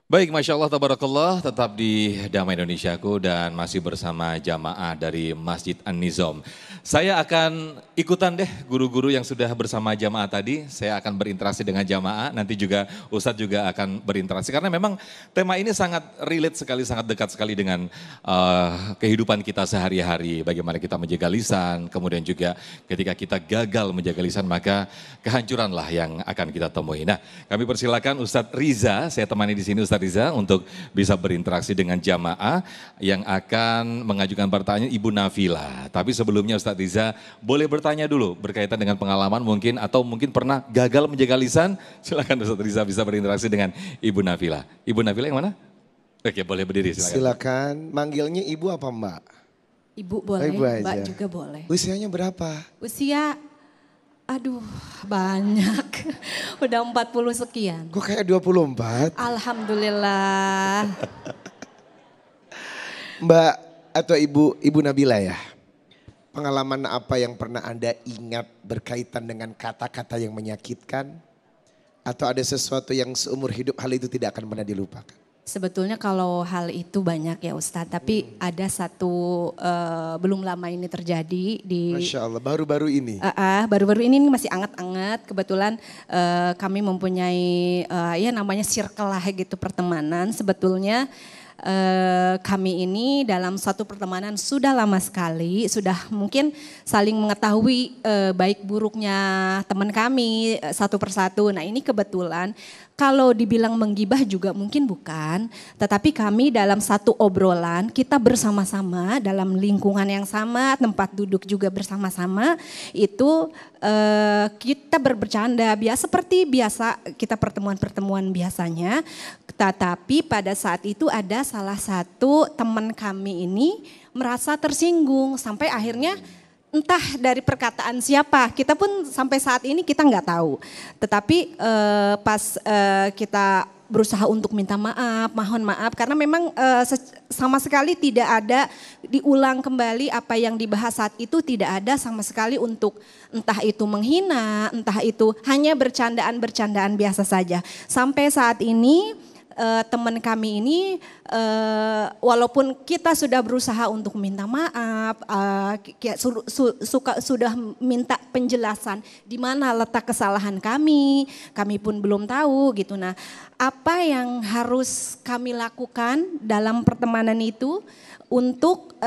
Baik, Masya Allah, Tabarakallah, tetap di Damai Indonesiaku dan masih bersama jamaah dari Masjid An-Nizam. Saya akan ikutan deh guru-guru yang sudah bersama jamaah tadi, saya akan berinteraksi dengan jamaah, nanti juga Ustadz juga akan berinteraksi. Karena memang tema ini sangat relate sekali, sangat dekat sekali dengan kehidupan kita sehari-hari. Bagaimana kita menjaga lisan, kemudian juga ketika kita gagal menjaga lisan maka kehancuranlah yang akan kita temui. Nah, kami persilakan Ustadz Riza, saya temani di sini Ustadz Riza untuk bisa berinteraksi dengan jamaah yang akan mengajukan pertanyaan Ibu Nafila. Tapi sebelumnya Ustadz Riza boleh bertanya dulu berkaitan dengan pengalaman mungkin atau mungkin pernah gagal menjaga lisan. Silakan Ustadz Riza bisa berinteraksi dengan Ibu Nafila. Ibu Nafila yang mana? Oke, boleh berdiri silakan. Silakan, manggilnya Ibu apa Mbak? Ibu boleh, Ibu aja. Mbak juga boleh. Usianya berapa? Usia, aduh banyak, udah 40 sekian. Kok kayak 24? Alhamdulillah. Mbak atau Ibu Nabila ya? Pengalaman apa yang pernah Anda ingat berkaitan dengan kata-kata yang menyakitkan? Atau ada sesuatu yang seumur hidup hal itu tidak akan pernah dilupakan? Sebetulnya kalau hal itu banyak ya Ustadz, tapi ada satu belum lama ini terjadi di... Masya Allah, baru-baru ini? Baru-baru ini masih anget-anget, kebetulan kami mempunyai ya namanya circle lah gitu pertemanan. Sebetulnya kami ini dalam satu pertemanan sudah lama sekali, sudah mungkin saling mengetahui baik buruknya teman kami satu persatu. Nah ini kebetulan kalau dibilang menggibah juga mungkin bukan, tetapi kami dalam satu obrolan kita bersama-sama dalam lingkungan yang sama, tempat duduk juga bersama-sama, itu kita bercanda biasa seperti biasa kita pertemuan-pertemuan biasanya, tetapi pada saat itu ada salah satu teman kami ini merasa tersinggung sampai akhirnya entah dari perkataan siapa, kita pun sampai saat ini kita nggak tahu. Tetapi pas kita berusaha untuk minta maaf, mohon maaf karena memang sama sekali tidak ada diulang kembali apa yang dibahas saat itu, tidak ada sama sekali untuk entah itu menghina, entah itu hanya bercandaan-bercandaan biasa saja. Sampai saat ini teman kami ini walaupun kita sudah berusaha untuk minta maaf, sudah minta penjelasan di mana letak kesalahan kami pun belum tahu gitu. Nah, apa yang harus kami lakukan dalam pertemanan itu untuk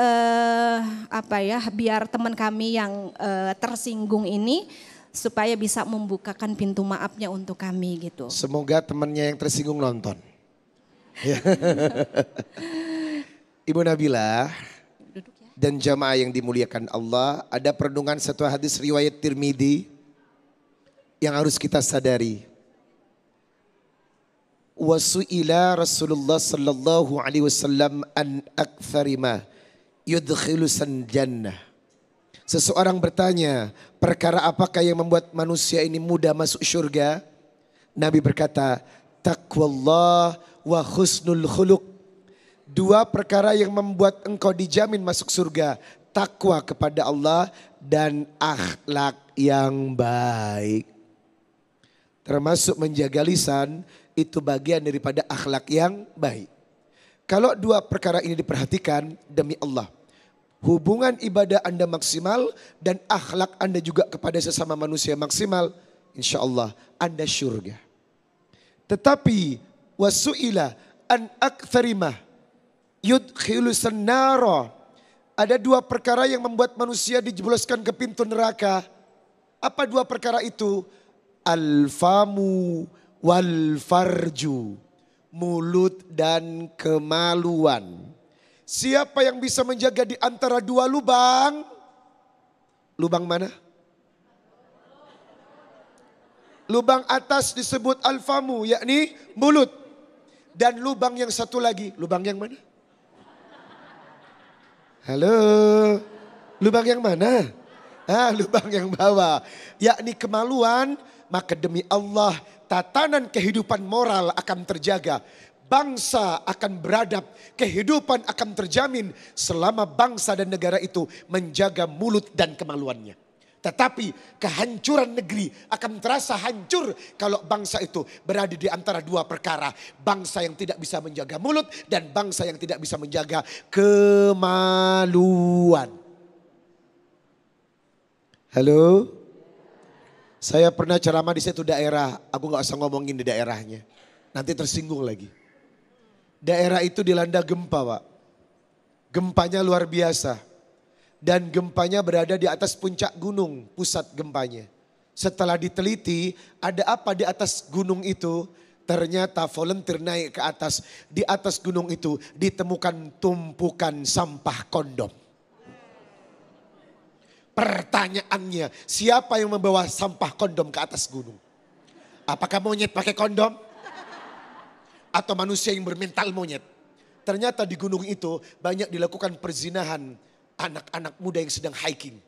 biar teman kami yang tersinggung ini supaya bisa membukakan pintu maafnya untuk kami gitu. Semoga temannya yang tersinggung nonton. Ibu Nabila dan jamaah yang dimuliakan Allah, ada perenungan satu hadis riwayat Tirmidzi yang harus kita sadari. Wasu'ila Rasulullah sallallahu alaihi wasallam an aktsari ma yudkhilusan jannah. Seseorang bertanya, perkara apakah yang membuat manusia ini mudah masuk surga? Nabi berkata, taqwallah wa husnul khuluq. Dua perkara yang membuat engkau dijamin masuk surga. Takwa kepada Allah dan akhlak yang baik. Termasuk menjaga lisan itu bagian daripada akhlak yang baik. Kalau dua perkara ini diperhatikan demi Allah, hubungan ibadah Anda maksimal dan akhlak Anda juga kepada sesama manusia maksimal, insya Allah Anda surga. Tetapi wasu'ila an aktsarimah yudkhilusan nara. Ada dua perkara yang membuat manusia dijebloskan ke pintu neraka. Apa dua perkara itu? Al-famu wal farju. Mulut dan kemaluan. Siapa yang bisa menjaga di antara dua lubang? Lubang mana? Lubang atas disebut al-famu, yakni mulut. Dan lubang yang satu lagi, lubang yang mana? Halo, lubang yang mana? Lubang yang bawah, yakni kemaluan. Maka demi Allah, tatanan kehidupan moral akan terjaga. Bangsa akan beradab, kehidupan akan terjamin selama bangsa dan negara itu menjaga mulut dan kemaluannya. Tetapi kehancuran negeri akan terasa hancur kalau bangsa itu berada di antara dua perkara. Bangsa yang tidak bisa menjaga mulut dan bangsa yang tidak bisa menjaga kemaluan. Halo? Saya pernah ceramah di satu daerah, aku gak usah ngomongin di daerahnya. Nanti tersinggung lagi. Daerah itu dilanda gempa, Pak. Gempanya luar biasa. Dan gempanya berada di atas puncak gunung, pusat gempanya. Setelah diteliti, ada apa di atas gunung itu? Ternyata volunteer naik ke atas. Di atas gunung itu ditemukan tumpukan sampah kondom. Pertanyaannya, siapa yang membawa sampah kondom ke atas gunung? Apakah monyet pakai kondom? Atau manusia yang bermental monyet? Ternyata di gunung itu banyak dilakukan perzinahan anak-anak muda yang sedang hiking.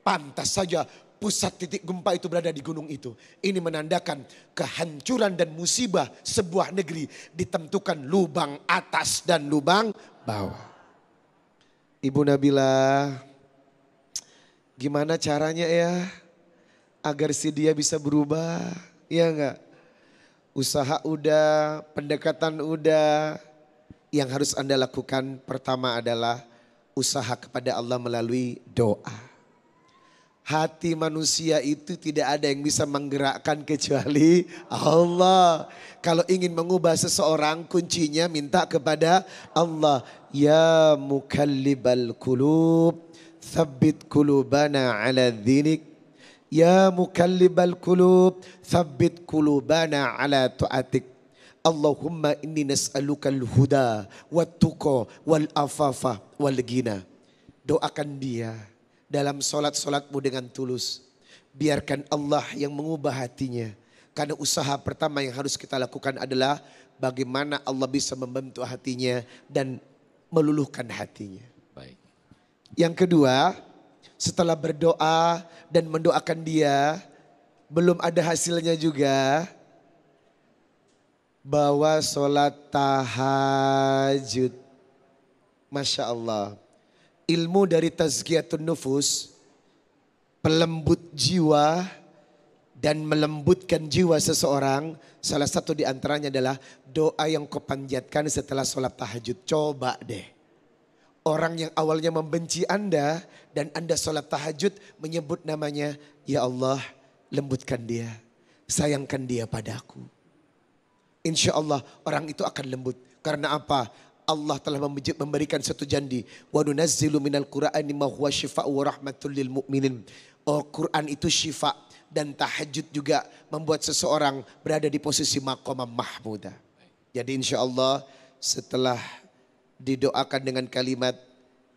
Pantas saja pusat titik gempa itu berada di gunung itu. Ini menandakan kehancuran dan musibah sebuah negeri ditentukan lubang atas dan lubang bawah. Ibu Nabila, gimana caranya ya agar si dia bisa berubah? Iya enggak? Usaha udah, pendekatan udah. Yang harus Anda lakukan pertama adalah usaha kepada Allah melalui doa. Hati manusia itu tidak ada yang bisa menggerakkan kecuali Allah. Kalau ingin mengubah seseorang kuncinya minta kepada Allah. Ya mukallibal qulub, tsabbit qulubana ala dinik. Ya mukallibal qulub, tsabbit qulubana ala tu'atik. Allahumma inni nas'alukal huda wat tuqa wal afafa wal ghina. Doakan dia dalam solat-solatmu dengan tulus. Biarkan Allah yang mengubah hatinya. Karena usaha pertama yang harus kita lakukan adalah bagaimana Allah bisa membentuk hatinya dan meluluhkan hatinya. Baik. Yang kedua, setelah berdoa dan mendoakan dia, belum ada hasilnya juga. Bawa sholat tahajud. Masya Allah. Ilmu dari tazkiyatun nufus, pelembut jiwa dan melembutkan jiwa seseorang. Salah satu di antaranya adalah doa yang kau panjatkan setelah sholat tahajud. Coba deh. Orang yang awalnya membenci Anda dan Anda sholat tahajud menyebut namanya. Ya Allah, lembutkan dia. Sayangkan dia padaku. Insya Allah orang itu akan lembut. Karena apa? Allah telah memberikan satu janji. Wa nunazzilu minal Qur'ani ma huwa syifa'u wa rahmatul lil mu'minin. Oh, Quran itu syifa dan tahajud juga membuat seseorang berada di posisi maqamah mahmudah. Jadi insya Allah setelah didoakan dengan kalimat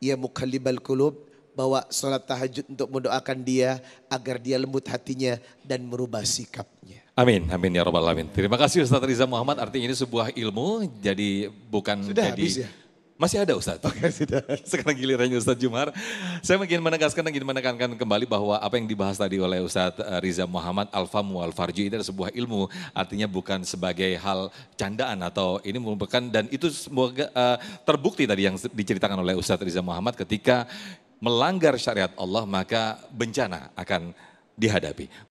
ya mukallibal qulub, bawa sholat tahajud untuk mendoakan dia agar dia lembut hatinya dan merubah sikapnya. Amin, amin ya rabbal alamin. Terima kasih Ustadz Riza Muhammad, artinya ini sebuah ilmu, jadi bukan Sudah jadi... habis ya? Masih ada Ustadz. Oke, sudah. Sekarang gilirannya Ustadz Jumar. Saya ingin menegaskan dan ingin menekankan kembali bahwa apa yang dibahas tadi oleh Ustadz Riza Muhammad, al-famu wal-farju, itu adalah sebuah ilmu. Artinya bukan sebagai hal candaan atau ini merupakan, dan itu semoga terbukti tadi yang diceritakan oleh Ustadz Riza Muhammad ketika melanggar syariat Allah maka bencana akan dihadapi.